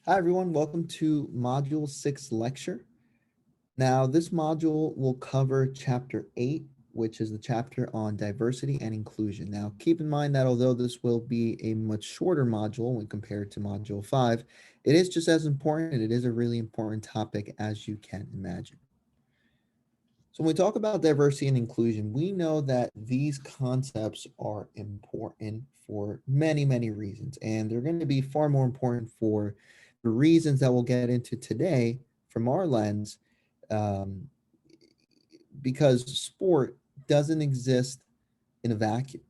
Hi, everyone. Welcome to Module 6 lecture. Now, this module will cover Chapter 8, which is the chapter on diversity and inclusion. Now, keep in mind that although this will be a much shorter module when compared to Module 5, it is just as important and it is a really important topic as you can imagine. So when we talk about diversity and inclusion, we know that these concepts are important for many, many reasons, and they're going to be far more important for the reasons that we'll get into today from our lens, um, because sport doesn't exist in a vacuum.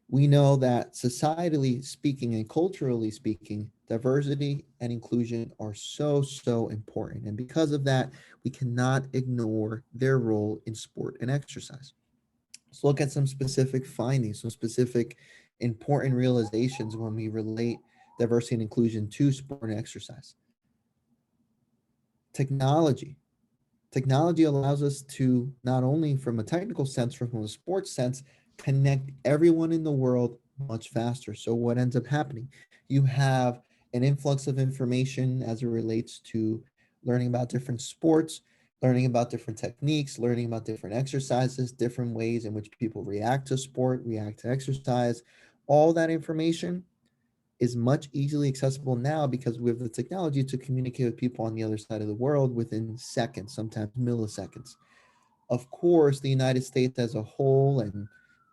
We know that societally speaking and culturally speaking, diversity and inclusion are so important. And because of that, we cannot ignore their role in sport and exercise. Let's look at some specific findings, some specific important realizations when we relate diversity and inclusion to sport and exercise. Technology. Technology allows us to not only from a technical sense, from a sports sense, connect everyone in the world much faster. So what ends up happening? You have an influx of information as it relates to learning about different sports, learning about different techniques, learning about different exercises, different ways in which people react to sport, react to exercise. All that information is much easily accessible now because we have the technology to communicate with people on the other side of the world within seconds, sometimes milliseconds. Of course, the United States as a whole and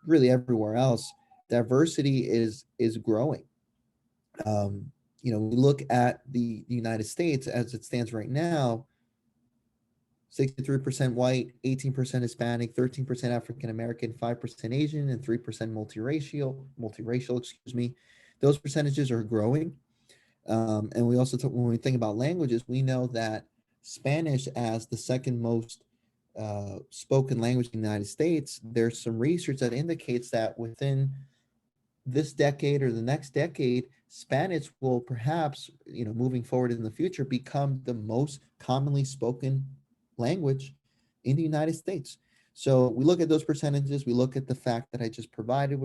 really everywhere else, diversity is growing. We look at the United States as it stands right now. 63% white, 18% Hispanic, 13% African American, 5% Asian, and 3% multiracial, excuse me. Those percentages are growing. And we also talk, when we think about languages, we know that Spanish as the second most spoken language in the United States, there's some research that indicates that within this decade or the next decade, Spanish will perhaps, moving forward in the future, become the most commonly spoken language in the United States. So we look at those percentages, we look at the fact that I just provided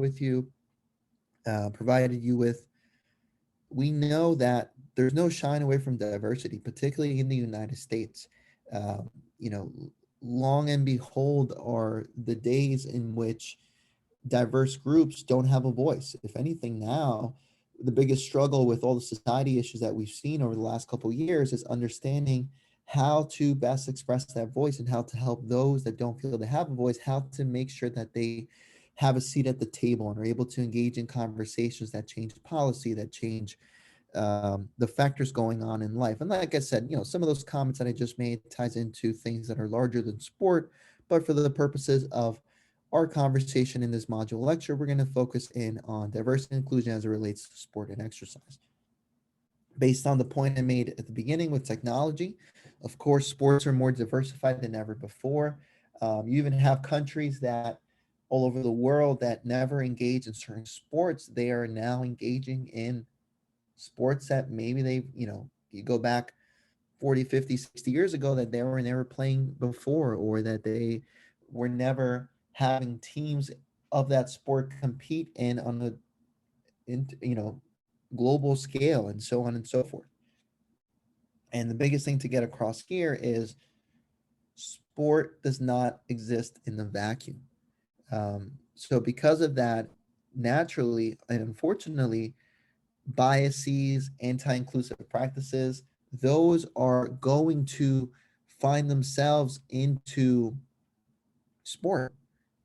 you with. We know that there's no shying away from diversity, particularly in the United States. Um, you know, long and behold are the days in which diverse groups don't have a voice. If anything, now the biggest struggle with all the society issues that we've seen over the last couple of years is understanding how to best express that voice and how to help those that don't feel they have a voice, how to make sure that they have a seat at the table and are able to engage in conversations that change policy, that change the factors going on in life. And like I said, some of those comments that I just made ties into things that are larger than sport, but for the purposes of our conversation in this module lecture, we're going to focus in on diversity and inclusion as it relates to sport and exercise. Based on the point I made at the beginning with technology, of course, sports are more diversified than ever before. You even have countries that all over the world that never engage in certain sports, they are now engaging in sports that maybe you go back 40, 50, 60 years ago that they were never playing before, or that they were never having teams of that sport compete in on a global scale, and so on and so forth. And the biggest thing to get across here is sport does not exist in the vacuum. So because of that, naturally and unfortunately, biases, anti-inclusive practices, those are going to find themselves into sport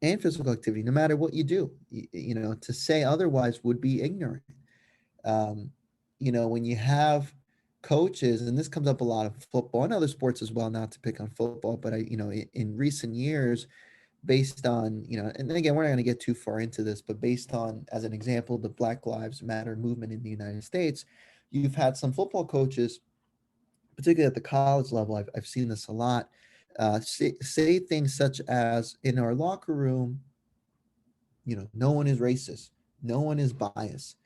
and physical activity, no matter what you do. To say otherwise would be ignorant. Um, when you have coaches, and this comes up a lot of football and other sports as well, not to pick on football, but in recent years, based on, and again, we're not going to get too far into this, but based on, as an example, the Black Lives Matter movement in the United States, you've had some football coaches, particularly at the college level, I've seen this a lot, say things such as, in our locker room, no one is racist, no one is biased.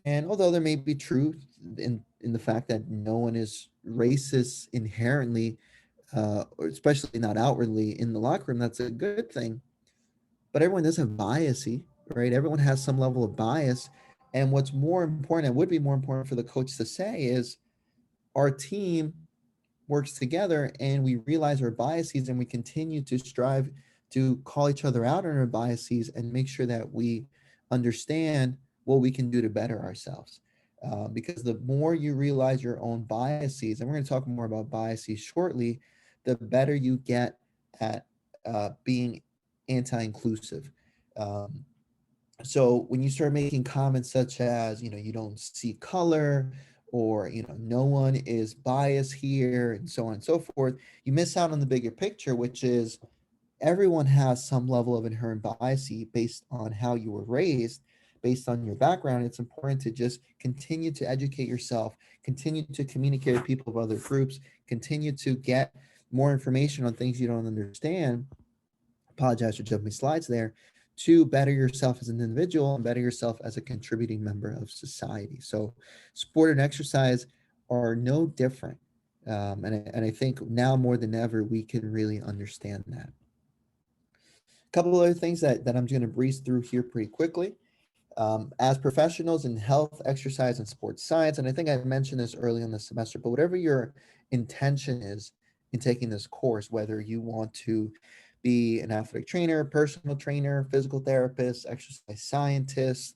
And although there may be truth in the fact that no one is racist inherently, or especially not outwardly in the locker room, that's a good thing. But everyone does have biasy, right? Everyone has some level of bias. And what's more important, and would be more important for the coach to say, is our team works together and we realize our biases and we continue to strive to call each other out on our biases and make sure that we understand what we can do to better ourselves. Because the more you realize your own biases, and we're going to talk more about biases shortly, the better you get at being anti-inclusive. Um, so when you start making comments such as, you don't see color, or no one is biased here, and so on and so forth, you miss out on the bigger picture, which is everyone has some level of inherent bias based on how you were raised, based on your background. It's important to just continue to educate yourself, continue to communicate with people of other groups, continue to get more information on things you don't understand. Apologize for jumping slides there. To better yourself as an individual and better yourself as a contributing member of society. So sport and exercise are no different. And I think now more than ever, we can really understand that. A couple of other things that I'm going to breeze through here pretty quickly. As professionals in health, exercise, and sports science, and I think I mentioned this early in the semester, but whatever your intention is in taking this course, whether you want to be an athletic trainer, personal trainer, physical therapist, exercise scientist,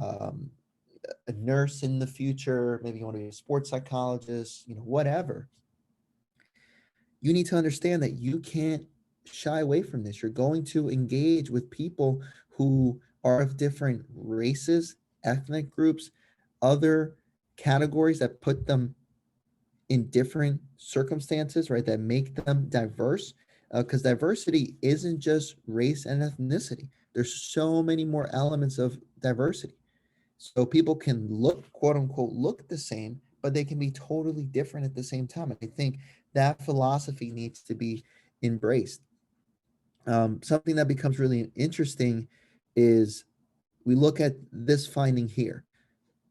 um, a nurse in the future, maybe you want to be a sports psychologist, whatever, you need to understand that you can't shy away from this. You're going to engage with people who are of different races, ethnic groups, other categories that put them in different circumstances, right? That make them diverse. Because diversity isn't just race and ethnicity. There's so many more elements of diversity. So people can look, quote unquote, look the same, but they can be totally different at the same time. I think that philosophy needs to be embraced. Something that becomes really interesting is we look at this finding here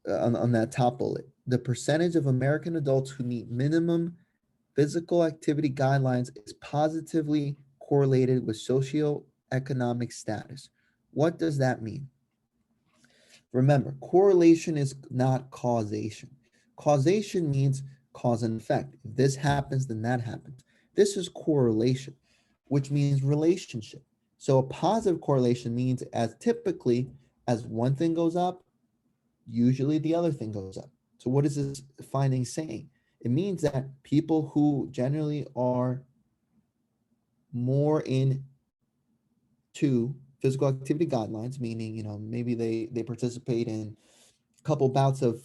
on that top bullet. The percentage of American adults who meet minimum physical activity guidelines is positively correlated with socioeconomic status. What does that mean? Remember, correlation is not causation. Causation means cause and effect. If this happens, then that happens. This is correlation, which means relationship. So a positive correlation means as typically as one thing goes up, usually the other thing goes up. So what is this finding saying? It means that people who generally are more into physical activity guidelines, meaning, maybe they participate in couple bouts of,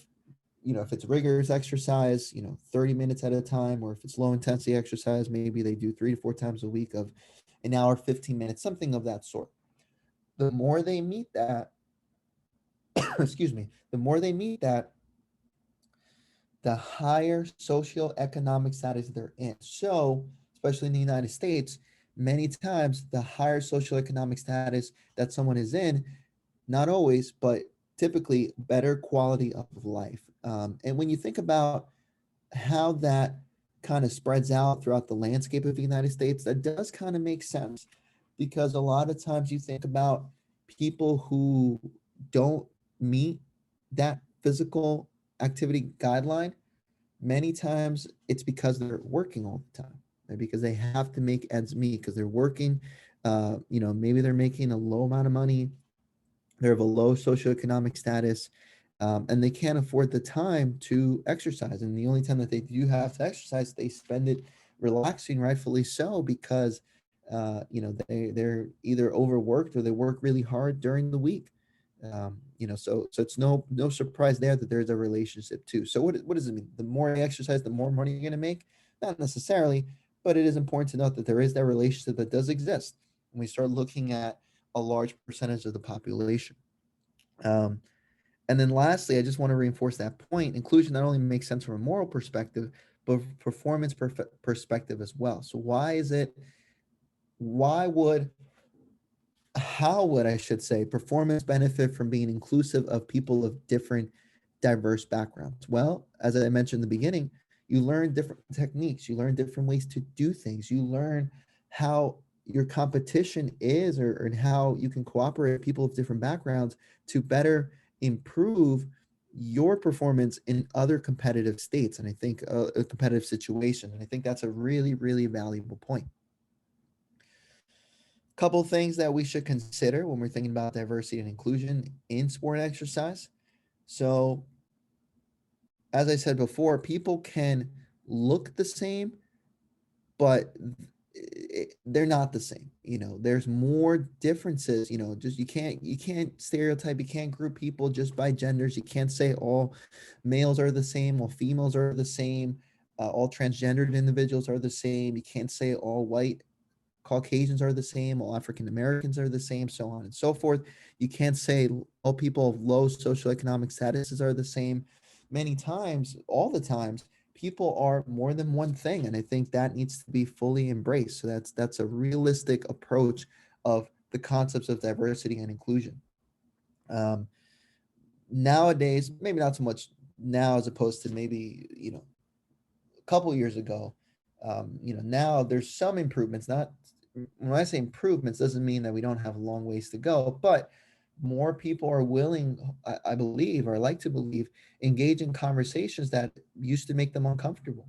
if it's rigorous exercise, 30 minutes at a time, or if it's low intensity exercise, maybe they do 3 to 4 times a week of an hour, 15 minutes, something of that sort. The more they meet that, excuse me, the more they meet that, the higher socioeconomic status they're in. So, especially in the United States, many times the higher socioeconomic status that someone is in, not always, but typically better quality of life. And when you think about how that kind of spreads out throughout the landscape of the United States, that does kind of make sense, because a lot of times you think about people who don't meet that physical activity guideline, many times it's because they're working all the time, right? Because they have to make ends meet, because they're working, maybe they're making a low amount of money, they're of a low socioeconomic status, and they can't afford the time to exercise. And the only time that they do have to exercise, they spend it relaxing, rightfully so, because they're either overworked or they work really hard during the week. So it's no surprise there that there's a relationship too. So what does it mean? The more you exercise, the more money you're going to make? Not necessarily, but it is important to note that there is that relationship that does exist when we start looking at a large percentage of the population. Um, and then lastly, I just want to reinforce that point. Inclusion not only makes sense from a moral perspective, but performance perspective as well. So why would, how would, I should say, performance benefit from being inclusive of people of different diverse backgrounds? Well, as I mentioned in the beginning, you learn different techniques, you learn different ways to do things, you learn how your competition is, and how you can cooperate with people of different backgrounds to better improve your performance in other competitive states, and I think a competitive situation. And I think that's a really, really valuable point. Couple things that we should consider when we're thinking about diversity and inclusion in sport and exercise. So, as I said before, people can look the same, but they're not the same. There's more differences. Just you can't stereotype, you can't group people just by genders. You can't say all males are the same, all females are the same, all transgendered individuals are the same. You can't say all white Caucasians are the same, all African Americans are the same, so on and so forth. You can't say all people of low socioeconomic statuses are the same. Many times, all the times, people are more than one thing, and I think that needs to be fully embraced. So that's a realistic approach of the concepts of diversity and inclusion. Um, Nowadays, maybe not so much now as opposed to maybe a couple years ago. Now there's some improvements. Not When I say improvements, doesn't mean that we don't have a long ways to go, but more people are willing, I believe, or I like to believe, engage in conversations that used to make them uncomfortable.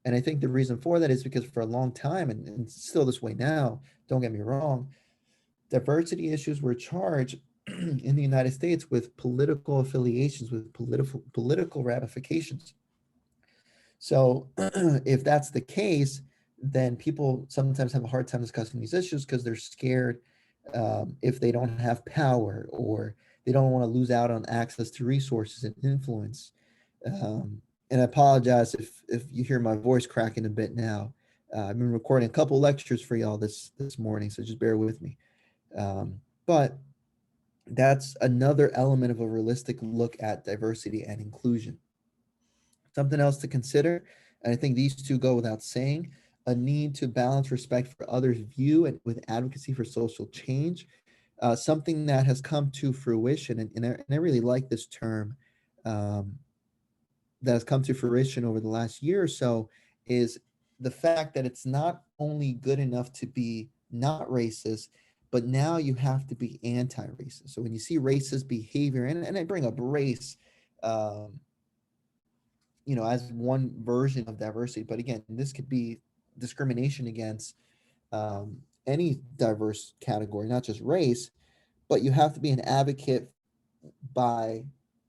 And I think the reason for that is because for a long time, and still this way now, don't get me wrong, diversity issues were charged in the United States with political affiliations, with political ramifications. So if that's the case, then people sometimes have a hard time discussing these issues because they're scared, if they don't have power, or they don't want to lose out on access to resources and influence. And I apologize if you hear my voice cracking a bit now. I've been recording a couple lectures for y'all this morning, so just bear with me. But that's another element of a realistic look at diversity and inclusion. Something else to consider, and I think these two go without saying: a need to balance respect for others' view and with advocacy for social change. Something that has come to fruition, and I really like this term, um, that has come to fruition over the last year or so, is the fact that it's not only good enough to be not racist, but now you have to be anti-racist. So when you see racist behavior, and I bring up race, um, as one version of diversity. But again, this could be discrimination against, any diverse category, not just race. But you have to be an advocate by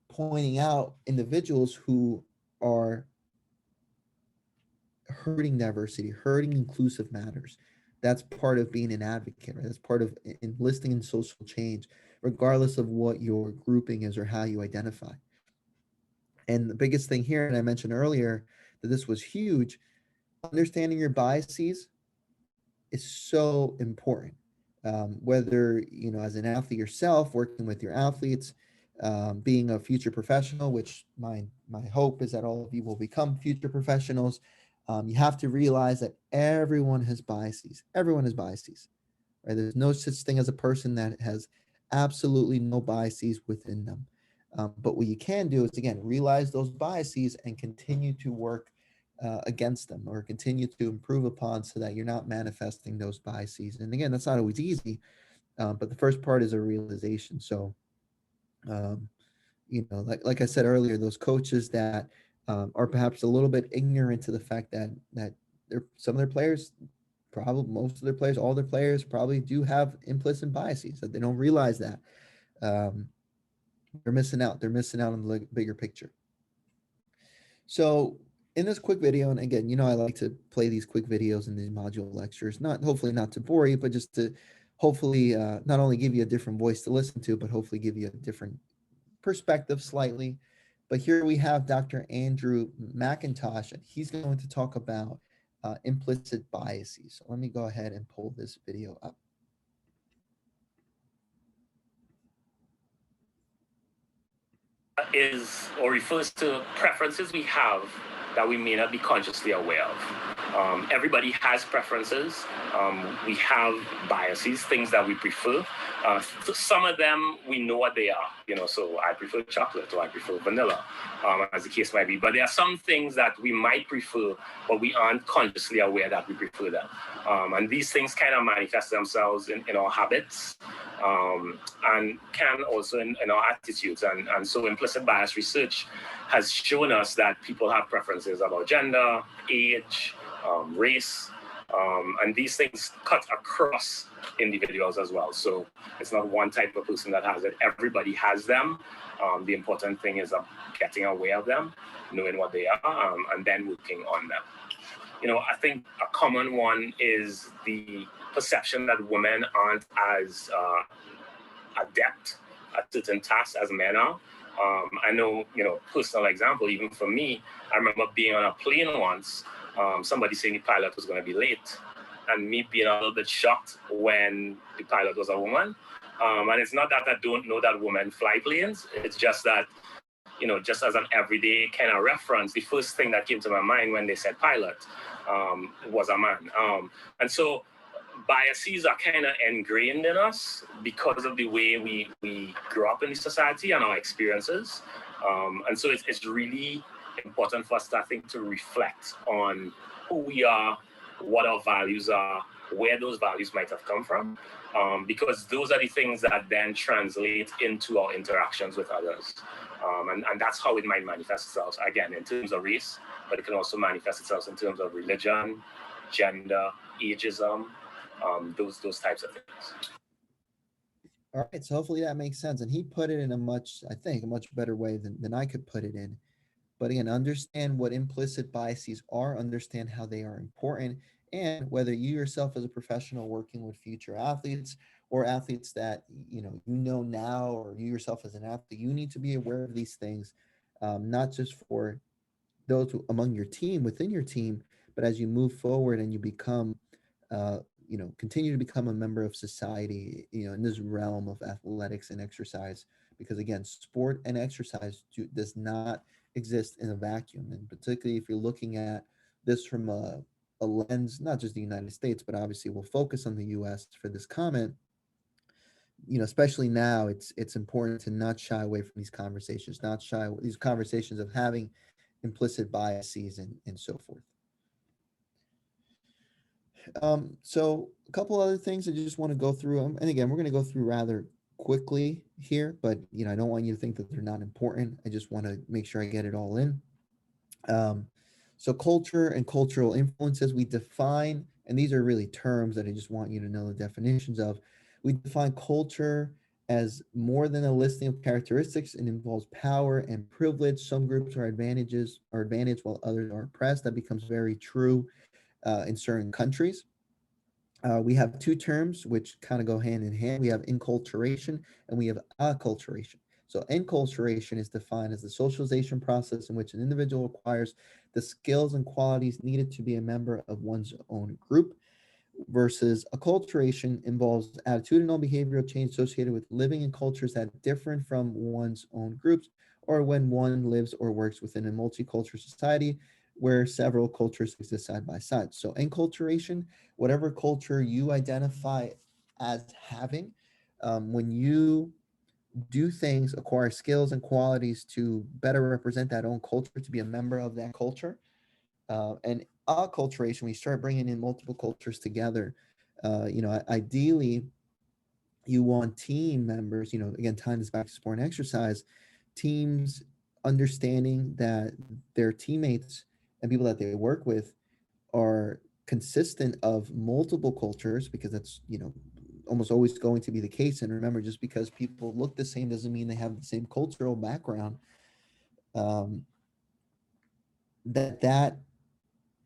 pointing out individuals who are hurting diversity, hurting inclusive matters. That's part of being an advocate, right? That's part of enlisting in social change, regardless of what your grouping is or how you identify. And the biggest thing here, and I mentioned earlier that this was huge, understanding your biases is so important. Whether, as an athlete yourself, working with your athletes, being a future professional, which my hope is that all of you will become future professionals. You have to realize that everyone has biases. Everyone has biases, right? There's no such thing as a person that has absolutely no biases within them. But what you can do is, again, realize those biases and continue to work against them, or continue to improve upon, so that you're not manifesting those biases. And again, that's not always easy, but the first part is a realization. So, um, like I said earlier, those coaches that are perhaps a little bit ignorant to the fact that some of their players, probably most of their players, all their players probably do have implicit biases, that they don't realize that. Um, they're missing out. They're missing out on the bigger picture. So in this quick video, and again, I like to play these quick videos in these module lectures, hopefully not to bore you, but just to hopefully not only give you a different voice to listen to, but hopefully give you a different perspective slightly. But here we have Dr. Andrew McIntosh, and he's going to talk about implicit biases. So let me go ahead and pull this video up. Is or refers to preferences we have that we may not be consciously aware of. Everybody has preferences. We have biases, things that we prefer. Some of them we know what they are, so I prefer chocolate or I prefer vanilla, as the case might be. But there are some things that we might prefer, but we aren't consciously aware that we prefer them. And these things kind of manifest themselves in our habits, and can also in our attitudes. And so implicit bias research has shown us that people have preferences about gender, age, race, and these things cut across individuals as well. So it's not one type of person that has it. Everybody has them. The important thing is getting aware of them, knowing what they are, and then working on them. I think a common one is the perception that women aren't as adept at certain tasks as men are. I know, personal example, even for me, I remember being on a plane once, somebody saying the pilot was going to be late, and me being a little bit shocked when the pilot was a woman. And it's not that I don't know that women fly planes. It's just that, just as an everyday kind of reference, the first thing that came to my mind when they said pilot was a man. And so biases are kind of ingrained in us because of the way we grew up in the society and our experiences. And so it's really important for us, I think, to reflect on who we are, what our values are, where those values might have come from, because those are the things that then translate into our interactions with others. And that's how it might manifest itself, again, in terms of race, but it can also manifest itself in terms of religion, gender, ageism, those types of things. All right, so hopefully that makes sense. And he put it in I think, a much better way than I could put it in. But again, understand what implicit biases are, understand how they are important, and whether you yourself as a professional working with future athletes or athletes that you know now, or you yourself as an athlete, you need to be aware of these things, not just for those among your team, within your team, but as you move forward and you become, continue to become a member of society, in this realm of athletics and exercise. Because again, sport and exercise does not exist in a vacuum. And particularly if you're looking at this from a lens, not just the United States, but obviously we'll focus on the US for this comment. Especially now, it's important to not shy away from these conversations, not shy these conversations of having implicit biases and so forth. So a couple other things I just want to go through them, and again, we're going to go through rather quickly here, but I don't want you to think that they're not important. I just want to make sure I get it all in. Um, so culture and cultural influences we define, and these are really terms that I just want you to know the definitions of. We define culture as more than a listing of characteristics. It involves power and privilege. Some groups are advantaged while others are oppressed. That becomes very true in certain countries. We have two terms which kind of go hand in hand. We have enculturation and we have acculturation. So, enculturation is defined as the socialization process in which an individual acquires the skills and qualities needed to be a member of one's own group, versus acculturation involves attitudinal behavioral change associated with living in cultures that differ from one's own groups, or when one lives or works within a multicultural society where several cultures exist side by side. So, enculturation, whatever culture you identify as having, when you do things, acquire skills and qualities to better represent that own culture, to be a member of that culture, and acculturation, we start bringing in multiple cultures together. Ideally, you want team members, again, tying this back to sport and exercise, teams understanding that their teammates and people that they work with are consistent of multiple cultures, because that's, almost always going to be the case. And remember, just because people look the same doesn't mean they have the same cultural background. Um, that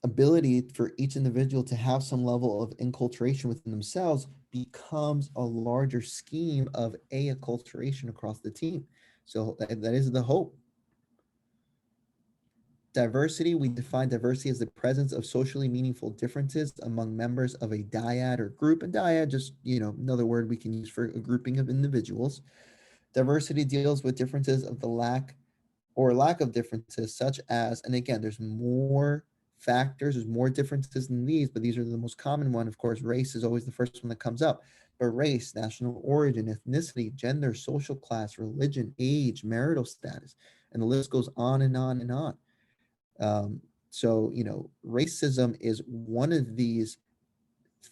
ability for each individual to have some level of enculturation within themselves becomes a larger scheme of acculturation across the team. So that is the hope. Diversity, we define diversity as the presence of socially meaningful differences among members of a dyad or group. And dyad, just, another word we can use for a grouping of individuals. Diversity deals with differences of the lack of differences, such as, and again, there's more factors. There's more differences than these, but these are the most common one. Of course, race is always the first one that comes up. But race, national origin, ethnicity, gender, social class, religion, age, marital status, and the list goes on and on and on. So, racism is one of these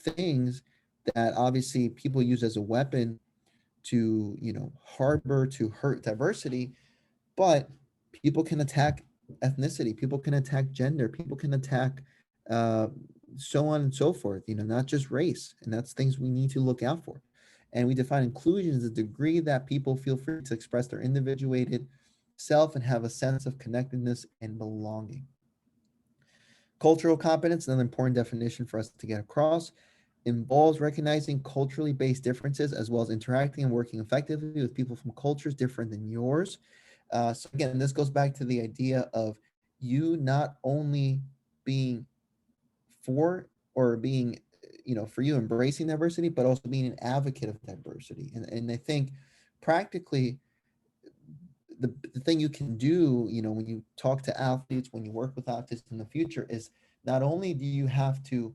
things that obviously people use as a weapon to, harbor, to hurt diversity, but people can attack ethnicity, people can attack gender, people can attack uh, so on and so forth, not just race. And that's things we need to look out for. And we define inclusion as a degree that people feel free to express their individuated self and have a sense of connectedness and belonging. Cultural competence, another important definition for us to get across, involves recognizing culturally based differences as well as interacting and working effectively with people from cultures different than yours. So again, this goes back to the idea of you not only being for or being, for you embracing diversity, but also being an advocate of diversity. And I think practically the thing you can do, when you talk to athletes, when you work with athletes in the future, is not only do you have to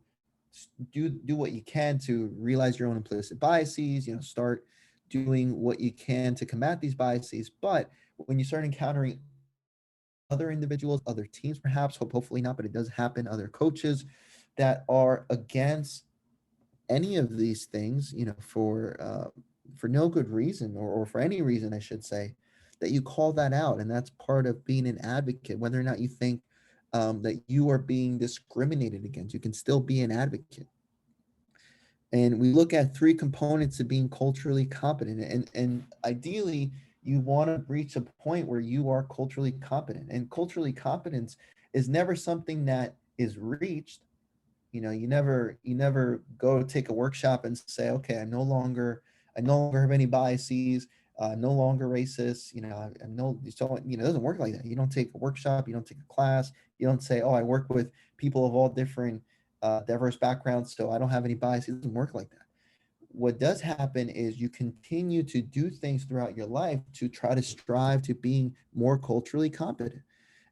do what you can to realize your own implicit biases, start doing what you can to combat these biases, but when you start encountering other individuals, other teams, perhaps, hopefully not, but it does happen, other coaches that are against any of these things, for no good reason, or for any reason, I should say, that you call that out. And that's part of being an advocate, whether or not you think that you are being discriminated against, you can still be an advocate. And we look at three components of being culturally competent. And ideally, you want to reach a point where you are culturally competent. And culturally competence is never something that is reached. You never go take a workshop and say, okay, I no longer have any biases, no longer racist. I'm no, so it doesn't work like that. You don't take a workshop, you don't take a class, you don't say, oh, I work with people of all different diverse backgrounds, so I don't have any bias. It doesn't work like that. What does happen is you continue to do things throughout your life to try to strive to being more culturally competent.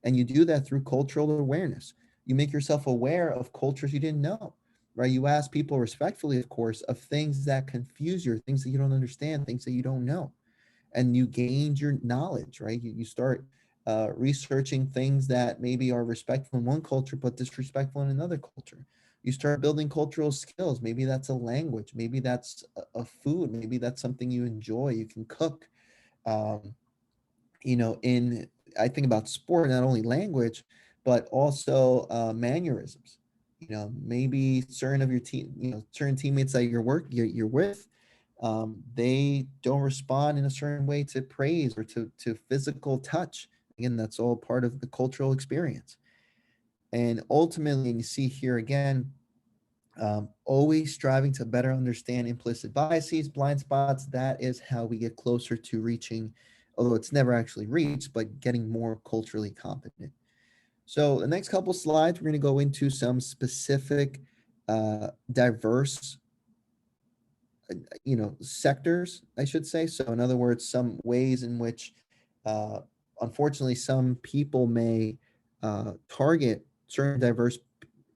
And you do that through cultural awareness. You make yourself aware of cultures you didn't know, right? You ask people respectfully, of course, of things that confuse you, things that you don't understand, things that you don't know, and you gain your knowledge, right? You start researching things that maybe are respectful in one culture but disrespectful in another culture. You start building cultural skills. Maybe that's a language, maybe that's a food, maybe that's something you enjoy, you can cook. um, in I think about sport, not only language, but also mannerisms. Maybe certain of your team, certain teammates that you're with, they don't respond in a certain way to praise or to physical touch. Again, that's all part of the cultural experience. And ultimately, and you see here again, always striving to better understand implicit biases, blind spots. That is how we get closer to reaching, although it's never actually reached, but getting more culturally competent. So the next couple slides, we're going to go into some specific diverse, sectors, I should say. So in other words, some ways in which, uh, unfortunately, some people may target certain diverse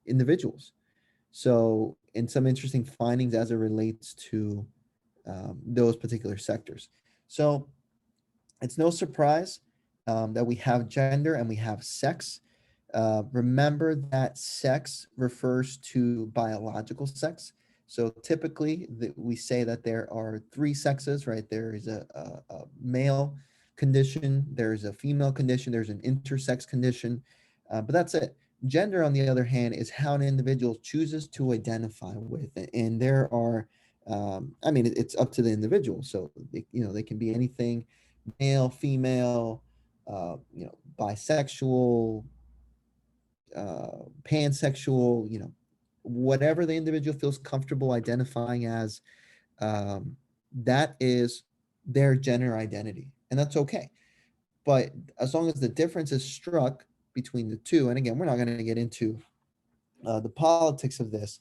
individuals. So, and some interesting findings as it relates to those particular sectors. So, it's no surprise that we have gender and we have sex. Remember that sex refers to biological sex. So typically, we say that there are three sexes, right? There is a male condition, there's a female condition, there's an intersex condition, but that's it. Gender, on the other hand, is how an individual chooses to identify with, and there are, I mean, it's up to the individual. So they can be anything: male, female, bisexual, pansexual, whatever the individual feels comfortable identifying as, that is their gender identity. And that's okay. But as long as the difference is struck between the two, and again, we're not going to get into the politics of this,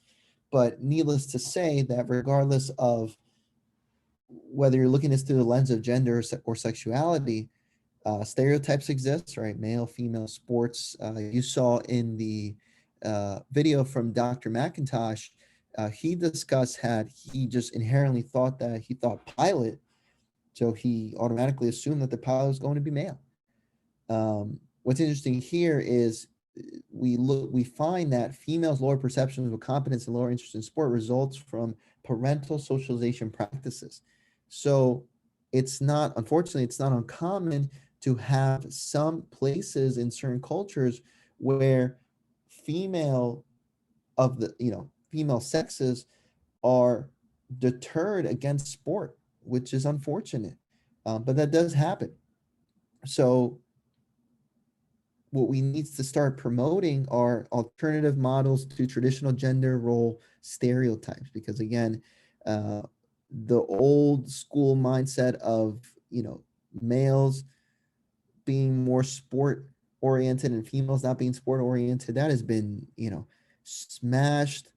but needless to say that regardless of whether you're looking at this through the lens of gender or sexuality, stereotypes exist, right? Male, female, sports. You saw in the video from Dr. McIntosh, he discussed had he just inherently thought that he thought pilot, so he automatically assumed that the pilot was going to be male. What's interesting here is we find that females' lower perceptions of competence and lower interest in sport results from parental socialization practices. So unfortunately, it's not uncommon to have some places in certain cultures where female female sexes are deterred against sport, which is unfortunate. But that does happen. So what we need to start promoting are alternative models to traditional gender role stereotypes, because again, uh, the old school mindset of males being more sport oriented and females not being sport oriented, that has been smashed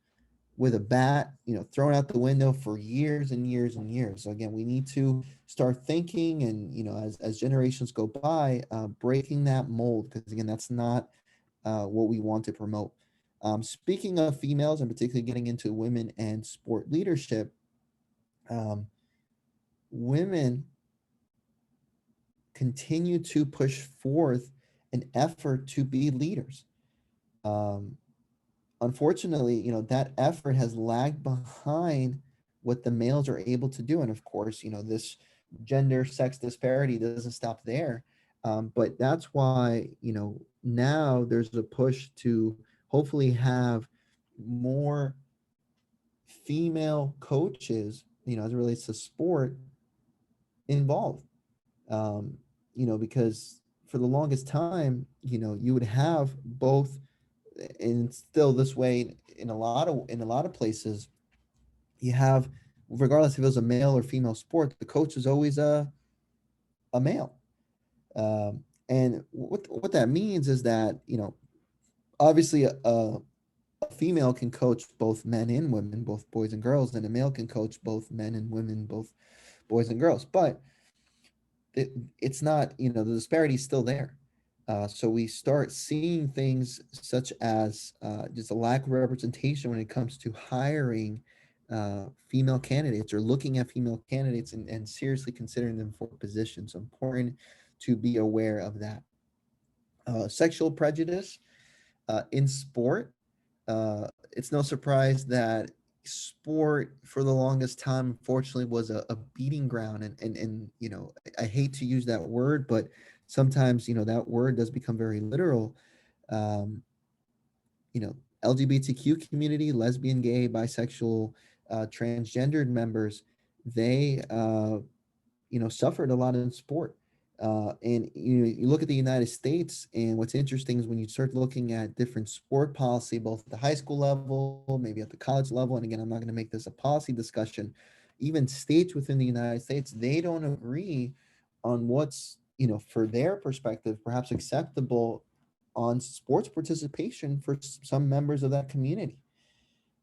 with a bat, thrown out the window for years and years and years. So again, we need to start thinking, and as generations go by, breaking that mold, because again, that's not what we want to promote. Speaking of females, and particularly getting into women and sport leadership, um, women continue to push forth an effort to be leaders. Um, Unfortunately, that effort has lagged behind what the males are able to do. And of course, this gender sex disparity doesn't stop there. But that's why, now there's a push to hopefully have more female coaches, as it relates to sport, involved. Um, because for the longest time, you would have both, and still this way in a lot of places, you have, regardless if it was a male or female sport, the coach is always a male. And what that means is that obviously a female can coach both men and women, both boys and girls, and a male can coach both men and women, both boys and girls. But it's not, the disparity is still there. So we start seeing things such as just a lack of representation when it comes to hiring female candidates, or looking at female candidates and seriously considering them for positions. So important to be aware of that. Sexual prejudice in sport. It's no surprise that sport for the longest time, unfortunately, was a beating ground. And I hate to use that word, but sometimes, that word does become very literal. Um, LGBTQ community, lesbian, gay, bisexual, transgendered members, they suffered a lot in sport. And you look at the United States, and what's interesting is when you start looking at different sport policy, both at the high school level, maybe at the college level, and again, I'm not going to make this a policy discussion, even states within the United States, they don't agree on what's, for their perspective, perhaps acceptable on sports participation for some members of that community.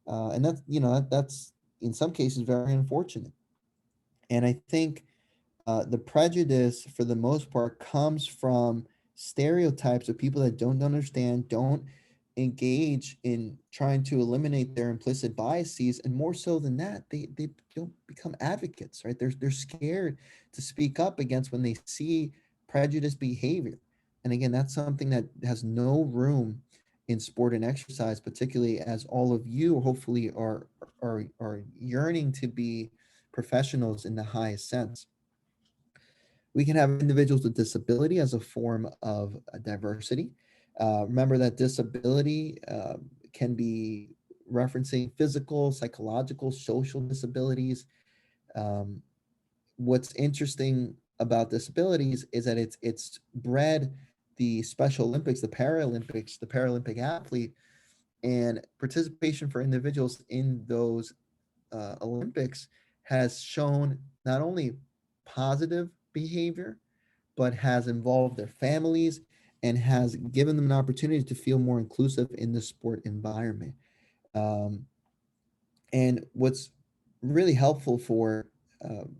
And that's, that's in some cases very unfortunate. And I think the prejudice, for the most part, comes from stereotypes of people that don't understand, don't engage in trying to eliminate their implicit biases, and more so than that, they don't become advocates, right? They're scared to speak up against when they see prejudiced behavior. And again, that's something that has no room in sport and exercise, particularly as all of you hopefully are yearning to be professionals in the highest sense. We can have individuals with disability as a form of diversity. Remember that disability can be referencing physical, psychological, social disabilities. Um, what's interesting about disabilities is that it's bred the Special Olympics, the Paralympics, the Paralympic athlete, and participation for individuals in those Olympics has shown not only positive behavior, but has involved their families and has given them an opportunity to feel more inclusive in the sport environment. Um, and what's really helpful for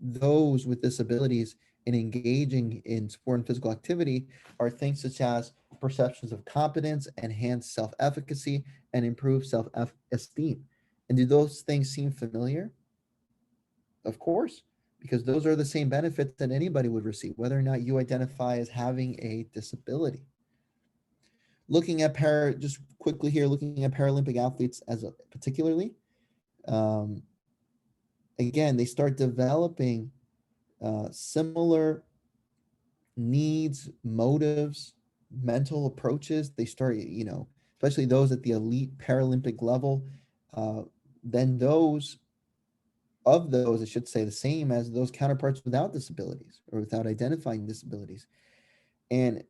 those with disabilities in engaging in sport and physical activity are things such as perceptions of competence, enhance self-efficacy, and improve self-esteem. And do those things seem familiar? Of course, because those are the same benefits that anybody would receive, whether or not you identify as having a disability. Looking at just quickly here, looking at Paralympic athletes particularly, um, again, they start developing similar needs, motives, mental approaches. They start, especially those at the elite Paralympic level, uh, then those, I should say, the same as those counterparts without disabilities or without identifying disabilities. And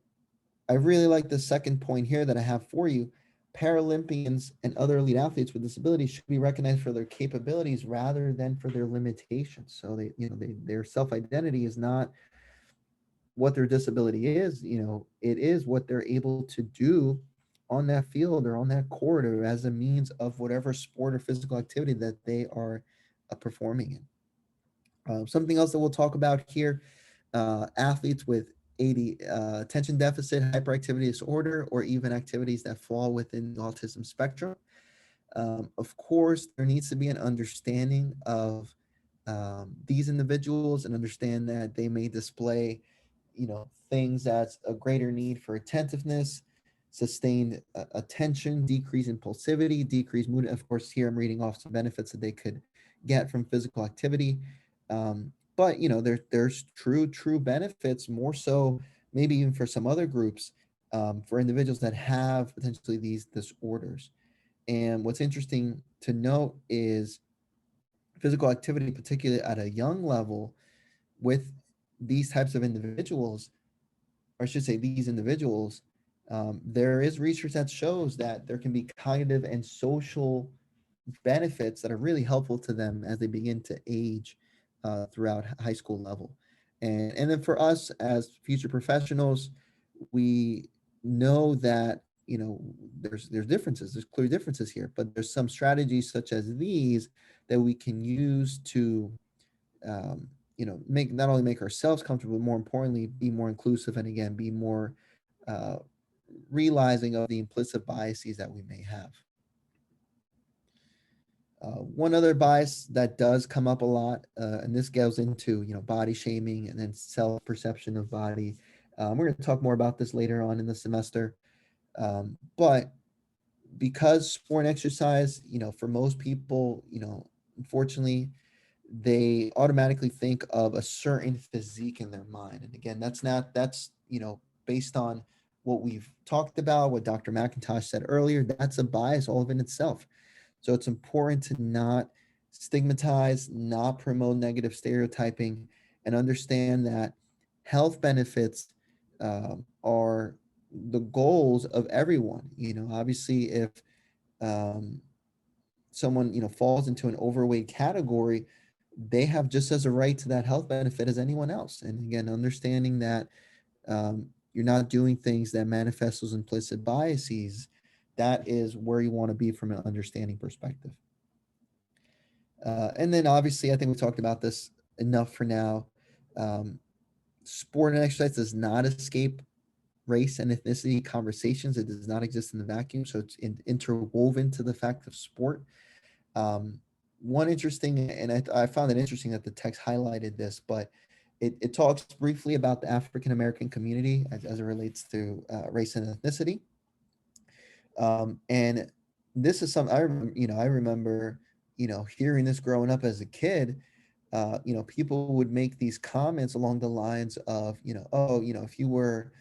I really like the second point here that I have for you. Paralympians and other elite athletes with disabilities should be recognized for their capabilities rather than for their limitations. So their self-identity is not what their disability is. It is what they're able to do on that field or on that court or as a means of whatever sport or physical activity that they are performing in. Something else that we'll talk about here, athletes with attention deficit, hyperactivity disorder, or even activities that fall within the autism spectrum. Of course, there needs to be an understanding of these individuals and understand that they may display, things that's a greater need for attentiveness, sustained attention, decrease impulsivity, decreased mood. Of course, here I'm reading off some benefits that they could get from physical activity. But there's true benefits, more so maybe even for some other groups, for individuals that have potentially these disorders. And what's interesting to note is physical activity, particularly at a young level, with these types of individuals, or I should say these individuals, there is research that shows that there can be cognitive and social benefits that are really helpful to them as they begin to age throughout high school level. And then for us as future professionals, we know that there's differences, there's clear differences here, but there's some strategies such as these that we can use to make not only make ourselves comfortable, but more importantly, be more inclusive and again be more uh, realizing of the implicit biases that we may have. One other bias that does come up a lot, and this goes into body shaming and then self perception of body. We're going to talk more about this later on in the semester, but because sport and exercise, for most people, unfortunately, they automatically think of a certain physique in their mind. And again, that's based on what we've talked about, what Dr. McIntosh said earlier. That's a bias all of in itself. So it's important to not stigmatize, not promote negative stereotyping, and understand that health benefits are the goals of everyone. Obviously, if um, someone falls into an overweight category, they have just as a right to that health benefit as anyone else. And again, understanding that you're not doing things that manifest those implicit biases, that is where you want to be from an understanding perspective. And then obviously, I think we talked about this enough for now. Um, Sport and exercise does not escape race and ethnicity conversations. It does not exist in the vacuum. So it's interwoven to the fact of sport. One interesting, and I found it interesting that the text highlighted this, but it talks briefly about the African American community as it relates to race and ethnicity. And this is something I remember, hearing this growing up as a kid. People would make these comments along the lines of, oh, if you were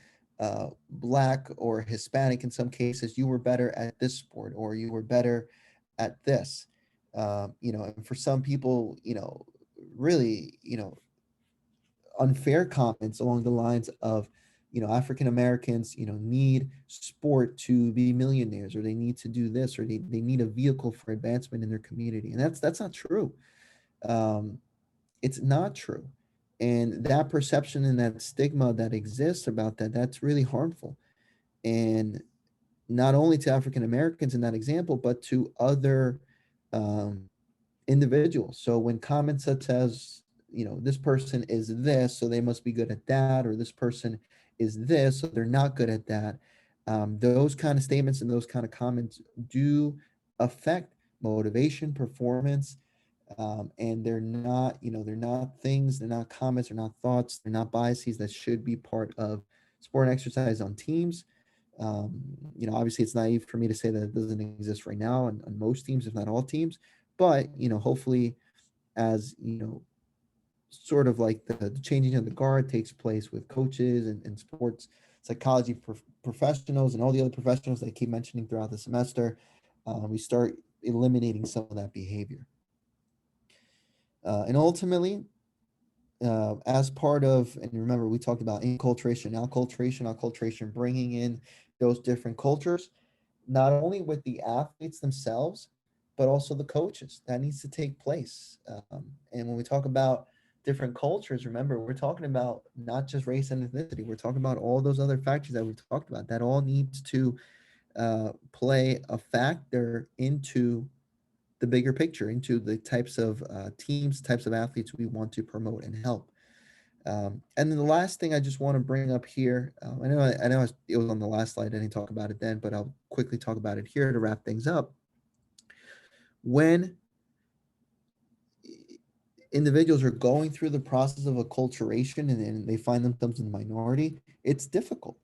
black or Hispanic in some cases, you were better at this sport or you were better at this. And for some people, really, unfair comments along the lines of, African Americans, need sport to be millionaires, or they need to do this, or they need a vehicle for advancement in their community. And that's not true. It's not true. And that perception and that stigma that exists about that, that's really harmful. And not only to African Americans in that example, but to other um, individuals. So when comments such as, this person is this, so they must be good at that, or this person is this, so they're not good at that. Those kind of statements and those kind of comments do affect motivation, performance, and they're not, they're not things, they're not comments, they're not thoughts, they're not biases that should be part of sport and exercise on teams. Obviously, it's naive for me to say that it doesn't exist right now on most teams, if not all teams. But hopefully, as sort of like the changing of the guard takes place with coaches and sports psychology professionals and all the other professionals that I keep mentioning throughout the semester, we start eliminating some of that behavior. And ultimately, as part of, and remember, we talked about inculturation, acculturation, bringing in those different cultures, not only with the athletes themselves, but also the coaches. That needs to take place. And when we talk about different cultures, remember, we're talking about not just race and ethnicity. We're talking about all those other factors that we've talked about. That all needs to play a factor into the bigger picture, into the types of teams, types of athletes we want to promote and help. And then the last thing I just want to bring up here, I know it was on the last slide. I didn't talk about it then, but I'll quickly talk about it here to wrap things up. When individuals are going through the process of acculturation and then they find themselves in the minority, it's difficult.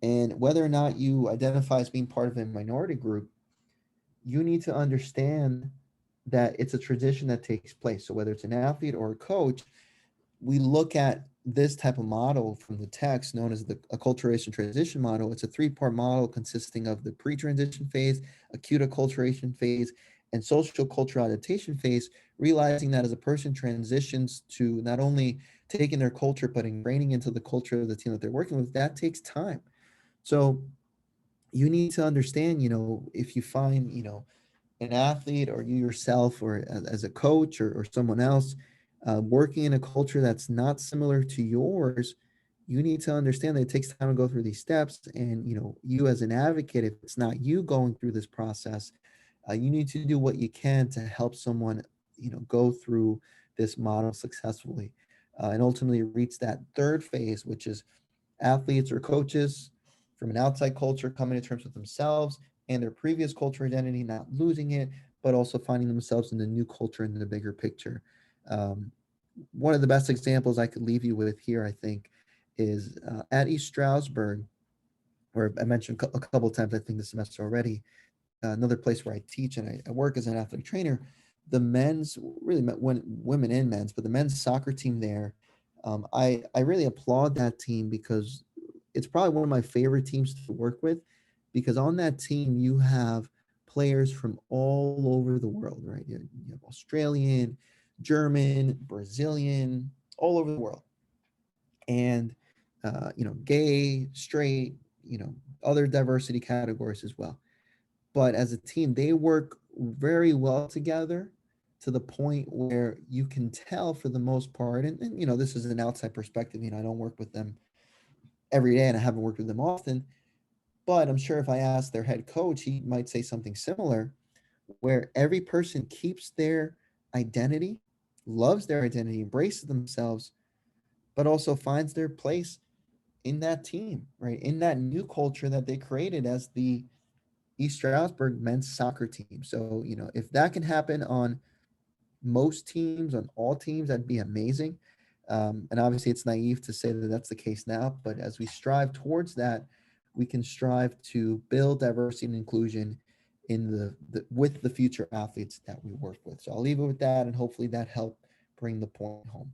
And whether or not you identify as being part of a minority group, you need to understand that it's a transition that takes place. So whether it's an athlete or a coach, we look at this type of model from the text known as the acculturation transition model. It's a three-part model consisting of the pre-transition phase, acute acculturation phase, and social cultural adaptation phase, realizing that as a person transitions to not only taking their culture, but ingraining into the culture of the team that they're working with, that takes time. So you need to understand, if you find, an athlete or you yourself or as a coach or someone else working in a culture that's not similar to yours, you need to understand that it takes time to go through these steps. And you as an advocate, if it's not you going through this process, you need to do what you can to help someone go through this model successfully, and ultimately reach that third phase, which is athletes or coaches from an outside culture coming to terms with themselves and their previous culture identity, not losing it, but also finding themselves in the new culture and the bigger picture. Um, One of the best examples I could leave you with here, I think, is at East Stroudsburg, where I mentioned a couple of times, I think, this semester already, another place where I teach and I work as an athletic trainer. The men's, really women and men's, but the men's soccer team there, I really applaud that team because it's probably one of my favorite teams to work with, because on that team you have players from all over the world, right? You have Australian, German, Brazilian, all over the world, and gay, straight, other diversity categories as well. But as a team, they work very well together to the point where you can tell for the most part, and this is an outside perspective. I don't work with them every day and I haven't worked with them often, but I'm sure if I asked their head coach, he might say something similar, where every person keeps their identity, loves their identity, embraces themselves, but also finds their place in that team, right? In that new culture that they created as the East Stroudsburg men's soccer team. So, if that can happen on most teams, on all teams, that'd be amazing. And obviously, it's naive to say that that's the case now, but as we strive towards that, we can strive to build diversity and inclusion in with the future athletes that we work with. So I'll leave it with that, and hopefully that helped bring the point home.